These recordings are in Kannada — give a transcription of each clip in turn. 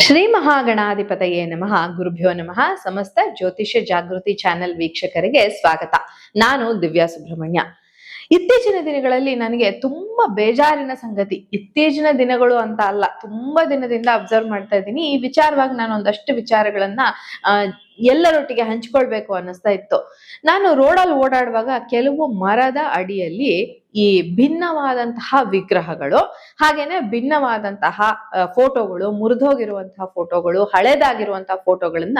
ಶ್ರೀ ಮಹಾಗಣಾಧಿಪತಯೇ ನಮಃ. ಗುರುಭ್ಯೋ ನಮಃ. ಸಮಸ್ತ ಜ್ಯೋತಿಷ್ಯ ಜಾಗೃತಿ ಚಾನೆಲ್ ವೀಕ್ಷಕರಿಗೆ ಸ್ವಾಗತ. ನಾನು ದಿವ್ಯಾ ಸುಬ್ರಹ್ಮಣ್ಯ. ಇತ್ತೀಚಿನ ದಿನಗಳಲ್ಲಿ ನನಗೆ ತುಂಬಾ ಬೇಜಾರಿನ ಸಂಗತಿ, ಇತ್ತೀಚಿನ ದಿನಗಳು ಅಂತ ಅಲ್ಲ, ತುಂಬಾ ದಿನದಿಂದ ಅಬ್ಸರ್ವ್ ಮಾಡ್ತಾ ಇದ್ದೀನಿ. ಈ ವಿಚಾರವಾಗಿ ನಾನು ಒಂದಷ್ಟು ವಿಚಾರಗಳನ್ನ ಎಲ್ಲರೊಟ್ಟಿಗೆ ಹಂಚ್ಕೊಳ್ಬೇಕು ಅನ್ನಿಸ್ತಾ ಇತ್ತು. ನಾನು ರೋಡಲ್ಲಿ ಓಡಾಡುವಾಗ ಕೆಲವು ಮರದ ಅಡಿಯಲ್ಲಿ ಈ ಭಿನ್ನವಾದಂತಹ ವಿಗ್ರಹಗಳು, ಹಾಗೇನೆ ಭಿನ್ನವಾದಂತಹ ಫೋಟೋಗಳು, ಮುರಿದೋಗಿರುವಂತಹ ಫೋಟೋಗಳು, ಹಳೇದಾಗಿರುವಂತಹ ಫೋಟೋಗಳನ್ನ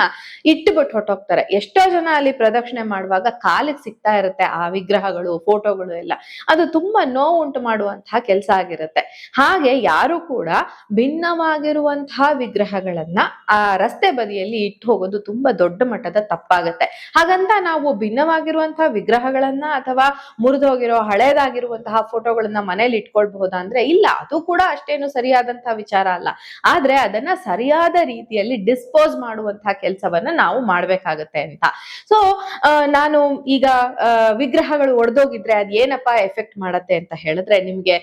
ಇಟ್ಟುಬಿಟ್ಟು ಹೊಟ್ಟೋಗ್ತಾರೆ. ಎಷ್ಟೋ ಜನ ಅಲ್ಲಿ ಪ್ರದಕ್ಷಿಣೆ ಮಾಡುವಾಗ ಕಾಲಿಗೆ ಸಿಗ್ತಾ ಇರುತ್ತೆ ಆ ವಿಗ್ರಹಗಳು, ಫೋಟೋಗಳು ಎಲ್ಲ. ಅದು ತುಂಬಾ ನೋವು ಉಂಟು ಮಾಡುವಂತಹ ಕೆಲಸ ಆಗಿರುತ್ತೆ. ಹಾಗೆ ಯಾರು ಕೂಡ ಭಿನ್ನವಾಗಿರುವಂತಹ ವಿಗ್ರಹಗಳನ್ನ ಆ ರಸ್ತೆ ಬದಿಯಲ್ಲಿ ಇಟ್ಟು ಹೋಗೋದು ತುಂಬಾ ದೊಡ್ಡ ಮಟ್ಟದ ತಪ್ಪಾಗತ್ತೆ. ಹಾಗಂತ ನಾವು ಭಿನ್ನವಾಗಿರುವಂತಹ ವಿಗ್ರಹಗಳನ್ನ ಅಥವಾ ಮುರಿದೋಗಿರೋ ಹಳೇದಾಗಿರುವಂತಹ ಫೋಟೋಗಳನ್ನ ಮನೇಲಿ ಇಟ್ಕೊಳ್ಬಹುದಾ ಅಂದ್ರೆ ಇಲ್ಲ, ಅದು ಕೂಡ ಅಷ್ಟೇನು ಸರಿಯಾದಂತಹ ವಿಚಾರ ಅಲ್ಲ. ಆದ್ರೆ ಅದನ್ನ ಸರಿಯಾದ ರೀತಿಯಲ್ಲಿ ಡಿಸ್ಪೋಸ್ ಮಾಡುವಂತಹ ಕೆಲಸವನ್ನ ನಾವು ಮಾಡ್ಬೇಕಾಗತ್ತೆ ಅಂತ. ಸೊ ನಾನು ಈಗ ವಿಗ್ರಹಗಳು ಒಡೆದೋಗಿದ್ರೆ ಅದ್ ಏನಪ್ಪಾ ಎಫೆಕ್ಟ್ ಮಾಡತ್ತೆ ಅಂತ ಹೇಳಿದ್ರೆ, ನಿಮ್ಗೆ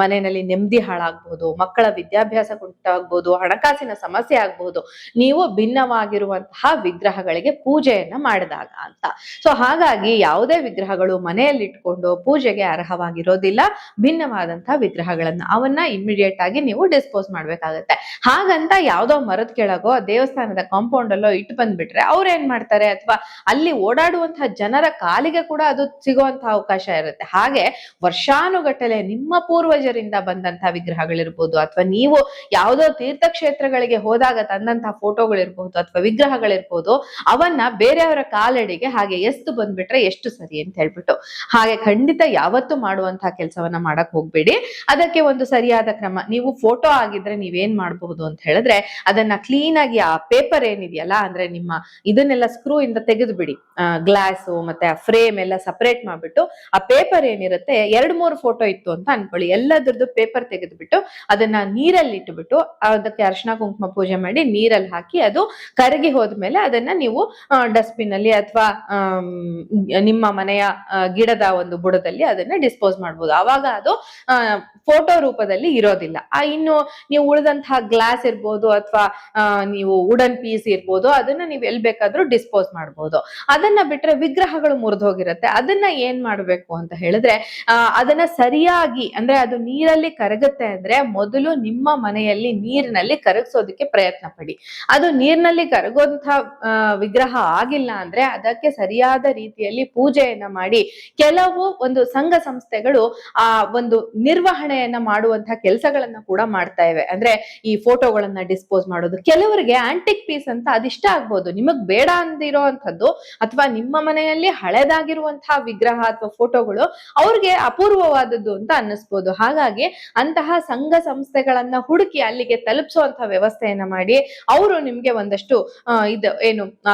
ಮನೆಯಲ್ಲಿ ನೆಮ್ಮದಿ ಹಾಳಾಗ್ಬಹುದು, ಮಕ್ಕಳ ವಿದ್ಯಾಭ್ಯಾಸ ಕುಂಟಾಗ್ಬಹುದು, ಹಣಕಾಸಿನ ಸಮಸ್ಯೆ ಆಗ್ಬಹುದು, ನೀವು ಭಿನ್ನವಾಗಿರುವಂತಹ ವಿಗ್ರಹಗಳಿಗೆ ಪೂಜೆಯನ್ನ ಮಾಡಿದಾಗ ಅಂತ. ಸೊ ಹಾಗಾಗಿ ಯಾವುದೇ ವಿಗ್ರಹಗಳು ಮನೆಯಲ್ಲಿ ಇಟ್ಕೊಂಡು ಪೂಜೆಗೆ ಅರ್ಹವಾಗಿರೋದಿಲ್ಲ. ಭಿನ್ನವಾದಂತಹ ವಿಗ್ರಹಗಳನ್ನ ಅವನ್ನ ಇಮಿಡಿಯೇಟ್ ಆಗಿ ನೀವು ಡಿಸ್ಪೋಸ್ ಮಾಡ್ಬೇಕಾಗತ್ತೆ. ಹಾಗಂತ ಯಾವ್ದೋ ಮರದ ಕೆಳಗೋ ದೇವಸ್ಥಾನದ ಕಾಂಪೌಂಡ್ ಅಲ್ಲೋ ಇಟ್ಟು ಬಂದ್ಬಿಟ್ರೆ ಅವ್ರ ಏನ್ ಮಾಡ್ತಾರೆ, ಅಥವಾ ಅಲ್ಲಿ ಓಡಾಡುವಂತಹ ಜನರ ಕಾಲಿಗೆ ಕೂಡ ಅದು ಸಿಗುವಂತಹ ಅವಕಾಶ ಇರುತ್ತೆ. ಹಾಗೆ ವರ್ಷಾನುಗಟ್ಟಲೆ ನಿಮ್ಮ ಪೂರ್ವಜರಿಂದ ಬಂದಂತಹ ವಿಗ್ರಹಗಳಿರ್ಬೋದು, ಅಥವಾ ನೀವು ಯಾವುದೋ ತೀರ್ಥಕ್ಷೇತ್ರಗಳಿಗೆ ಹೋದಾಗ ತಂದಂತಹ ಫೋಟೋಗಳಿರ್ಬಹುದು ಅಥವಾ ವಿಗ್ರಹಗಳಿರ್ಬೋದು, ಅವನ್ನ ಬೇರೆಯವರ ಕಾಲಡಿಗೆ ಹಾಗೆ ಎಸ್ತು ಬಂದ್ಬಿಟ್ರೆ ಎಷ್ಟು ಸರಿ ಅಂತ ಹೇಳ್ಬಿಟ್ಟು. ಹಾಗೆ ಖಂಡಿತ ಯಾವತ್ತೂ ಮಾಡುವಂತಹ ಕೆಲಸವನ್ನ ಮಾಡಕ್ ಹೋಗ್ಬೇಡಿ. ಅದಕ್ಕೆ ಒಂದು ಸರಿಯಾದ ಕ್ರಮ. ನೀವು ಫೋಟೋ ಆಗಿದ್ರೆ ನೀವೇನ್ ಮಾಡಬಹುದು ಅಂತ ಹೇಳಿದ್ರೆ, ಅದನ್ನ ಕ್ಲೀನ್ ಆಗಿ ಆ ಪೇಪರ್ ಏನಿದೆಯಲ್ಲ, ಅಂದ್ರೆ ನಿಮ್ಮ ಇದನ್ನೆಲ್ಲ ಸ್ಕ್ರೂ ಇಂದ ತೆಗೆದು ಬಿಡಿ. ಗ್ಲಾಸು ಮತ್ತೆ ಆ ಫ್ರೇಮ್ ಎಲ್ಲ ಸಪರೇಟ್ ಮಾಡ್ಬಿಟ್ಟು ಆ ಪೇಪರ್ ಏನಿರುತ್ತೆ, 2-3 ಫೋಟೋ ಇತ್ತು ಅಂತ ಅನ್ಕೊಳ್ಳಿ, ಎಲ್ಲದ್ರದ್ದು ಪೇಪರ್ ತೆಗೆದ್ಬಿಟ್ಟು ಅದನ್ನ ನೀರಲ್ಲಿ ಇಟ್ಬಿಟ್ಟು ಅದಕ್ಕೆ ಅರಿಶಿನ ಕುಂಕುಮ ಪೂಜೆ ಮಾಡಿ ನೀರಲ್ಲಿ ಹಾಕಿ ಅದು ಕರಗಿ ಹೋದ್ಮೇಲೆ ಅದನ್ನ ನೀವು ಡಸ್ಟ್ಬಿನ್ ಅಲ್ಲಿ ಅಥವಾ ನಿಮ್ಮ ಮನೆಯ ಗಿಡದ ಒಂದು ಬುಡದಲ್ಲಿ ಅದನ್ನ ಡಿಸ್ಪೋಸ್ ಮಾಡ್ಬೋದು. ಅವಾಗ ಅದು ಫೋಟೋ ರೂಪದಲ್ಲಿ ಇರೋದಿಲ್ಲ. ಇನ್ನು ನೀವು ಉಳಿದಂತಹ ಗ್ಲಾಸ್ ಇರ್ಬೋದು ಅಥವಾ ನೀವು ವುಡನ್ ಪೀಸ್ ಇರ್ಬೋದು, ಅದನ್ನ ನೀವು ಎಲ್ಲಿ ಬೇಕಾದ್ರೂ ಡಿಸ್ಪೋಸ್ ಮಾಡ್ಬೋದು. ಅದನ್ನ ಬಿಟ್ರೆ ವಿಗ್ರಹಗಳು ಮುರಿದೋಗಿರುತ್ತೆ, ಅದನ್ನ ಏನ್ ಮಾಡ್ಬೇಕು ಅಂತ ಹೇಳಿದ್ರೆ, ಅದನ್ನ ಸರಿಯಾಗಿ, ಅಂದ್ರೆ ಅದು ನೀರಲ್ಲಿ ಕರಗುತ್ತೆ ಅಂದ್ರೆ ಮೊದಲು ನಿಮ್ಮ ಮನೆಯಲ್ಲಿ ನೀರಿನಲ್ಲಿ ಕರಗಿಸೋದಕ್ಕೆ ಪ್ರಯತ್ನ ಪಡಿ. ಅದು ನೀರಿನಲ್ಲಿ ಕರಗುವಂತಹ ವಿಗ್ರಹ ಆಗಿಲ್ಲ ಅಂದ್ರೆ ಅದಕ್ಕೆ ಸರಿಯಾದ ರೀತಿಯಲ್ಲಿ ಪೂಜೆಯನ್ನ ಮಾಡಿ, ಕೆಲವು ಒಂದು ಸಂಘ ಸಂಸ್ಥೆಗಳು ಆ ಒಂದು ನಿರ್ವಹಣೆಯನ್ನ ಮಾಡುವಂತಹ ಕೆಲಸಗಳನ್ನ ಕೂಡ ಮಾಡ್ತಾ ಇವೆ. ಅಂದ್ರೆ ಈ ಫೋಟೋಗಳನ್ನ ಡಿಸ್ಪೋಸ್ ಮಾಡೋದು. ಕೆಲವರಿಗೆ ಆಂಟಿಕ್ ಪೀಸ್ ಅಂತ ಅದಿಷ್ಟ ಆಗ್ಬೋದು, ನಿಮಗ್ ಬೇಡ ಅಂದಿರೋ ಅಂತದ್ದು ಅಥವಾ ನಿಮ್ಮ ಮನೆಯಲ್ಲಿ ಹಳೆದಾಗಿರುವಂತಹ ವಿಗ್ರಹ ಅಥವಾ ಫೋಟೋಗಳು ಅವ್ರಿಗೆ ಅಪೂರ್ವವಾದದ್ದು ಅಂತ ಅನ್ನಿಸ್ಬೋದು. ಹಾಗಾಗಿ ಅಂತಹ ಸಂಘ ಸಂಸ್ಥೆಗಳನ್ನ ಹುಡುಕಿ ಅಲ್ಲಿಗೆ ತಲುಪಿಸುವಂತಹ ವ್ಯವಸ್ಥೆಯನ್ನ ಮಾಡಿ ಅವರು ನಿಮ್ಗೆ ಒಂದಷ್ಟು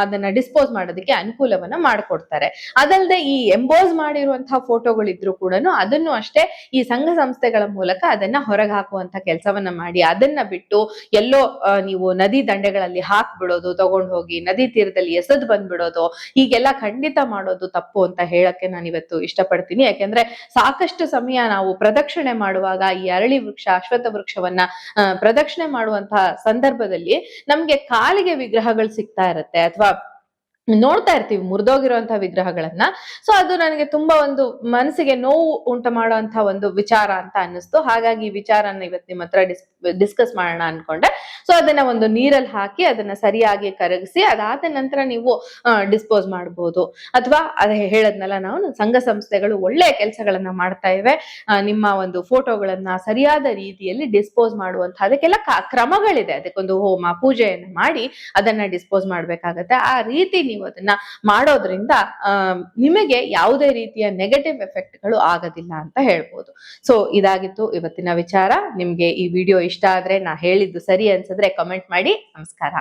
ಅದನ್ನ ಡಿಸ್ಪೋಸ್ ಮಾಡೋದಕ್ಕೆ ಅನುಕೂಲವನ್ನ ಮಾಡ್ಕೊಡ್ತಾರೆ. ಅದಲ್ಲದೆ ಈ ಎಂಬೋಸ್ ಮಾಡಿರುವಂತಹ ಫೋಟೋಗಳಿದ್ರು ಕೂಡ ಅದನ್ನು ಅಷ್ಟೇ ಈ ಸಂಘ ಸಂಸ್ಥೆಗಳ ಮೂಲಕ ಅದನ್ನ ಹೊರಗೆ ಹಾಕುವಂತ ಕೆಲಸವನ್ನ ಮಾಡಿ, ಅದನ್ನ ಬಿಟ್ಟು ಎಲ್ಲೋ ನೀವು ನದಿ ದಂಡೆಗಳಲ್ಲಿ ಹಾಕ್ಬಿಡೋದು, ತಗೊಂಡು ಹೋಗಿ ನದಿ ತೀರದಲ್ಲಿ ಎಸೆದು ಬಂದ್ಬಿಡೋದು, ಹೀಗೆಲ್ಲ ಖಂಡಿತ ಮಾಡೋದು ತಪ್ಪು ಅಂತ ಹೇಳಕ್ಕೆ ನಾನು ಇವತ್ತು ಇಷ್ಟಪಡ್ತೀನಿ. ಯಾಕೆಂದ್ರೆ ಸಾಕಷ್ಟು ಸಮಯ ನಾವು ಪ್ರದಕ್ಷಿಣೆ ಮಾಡುವಾಗ ಈ ಅರಳಿ ವೃಕ್ಷ, ಅಶ್ವತ್ಥ ವೃಕ್ಷವನ್ನ ಪ್ರದಕ್ಷಿಣೆ ಮಾಡುವಂತಹ ಸಂದರ್ಭದಲ್ಲಿ ನಮ್ಗೆ ಕಾಲಿಗೆ ವಿಗ್ರಹಗಳು ಸಿಗ್ತಾ ಇರುತ್ತೆ ಅಥವಾ ನೋಡ್ತಾ ಇರ್ತೀವಿ ಮುರಿದೋಗಿರುವಂತಹ ವಿಗ್ರಹಗಳನ್ನ. ಸೊ ಅದು ನನಗೆ ತುಂಬಾ ಒಂದು ಮನಸ್ಸಿಗೆ ನೋವು ಉಂಟು ಮಾಡುವಂತಹ ಒಂದು ವಿಚಾರ ಅಂತ ಅನ್ನಿಸ್ತು. ಹಾಗಾಗಿ ಈ ವಿಚಾರನ ಇವತ್ತು ನಿಮ್ಮ ಹತ್ರ ಡಿಸ್ಕಸ್ ಮಾಡೋಣ ಅನ್ಕೊಂಡೆ. ಸೊ ಅದನ್ನ ಒಂದು ನೀರಲ್ಲಿ ಹಾಕಿ ಅದನ್ನ ಸರಿಯಾಗಿ ಕರಗಿಸಿ ಅದಾದ ನಂತರ ನೀವು ಡಿಸ್ಪೋಸ್ ಮಾಡಬಹುದು. ಅಥವಾ ಅದೇ ಹೇಳದ್ನಲ್ಲ, ನಾವು ಸಂಘ ಸಂಸ್ಥೆಗಳು ಒಳ್ಳೆಯ ಕೆಲಸಗಳನ್ನ ಮಾಡ್ತಾ ಇವೆ. ನಿಮ್ಮ ಒಂದು ಫೋಟೋಗಳನ್ನ ಸರಿಯಾದ ರೀತಿಯಲ್ಲಿ ಡಿಸ್ಪೋಸ್ ಮಾಡುವಂತಹ ಅದಕ್ಕೆಲ್ಲ ಕ್ರಮಗಳಿದೆ. ಅದಕ್ಕೊಂದು ಹೋಮ ಪೂಜೆಯನ್ನ ಮಾಡಿ ಅದನ್ನ ಡಿಸ್ಪೋಸ್ ಮಾಡ್ಬೇಕಾಗತ್ತೆ. ಆ ರೀತಿ ನೀವು ಅದನ್ನ ಮಾಡೋದ್ರಿಂದ ನಿಮಗೆ ಯಾವುದೇ ರೀತಿಯ ನೆಗೆಟಿವ್ ಎಫೆಕ್ಟ್ಗಳು ಆಗೋದಿಲ್ಲ ಅಂತ ಹೇಳ್ಬೋದು. ಸೊ ಇದಾಗಿತ್ತು ಇವತ್ತಿನ ವಿಚಾರ. ನಿಮ್ಗೆ ಈ ವಿಡಿಯೋ ಇಷ್ಟ ಆದ್ರೆ, ನಾ ಹೇಳಿದ್ದು ಸರಿ ಅನ್ಸಿದ್ರೆ ಕಮೆಂಟ್ ಮಾಡಿ. ನಮಸ್ಕಾರ.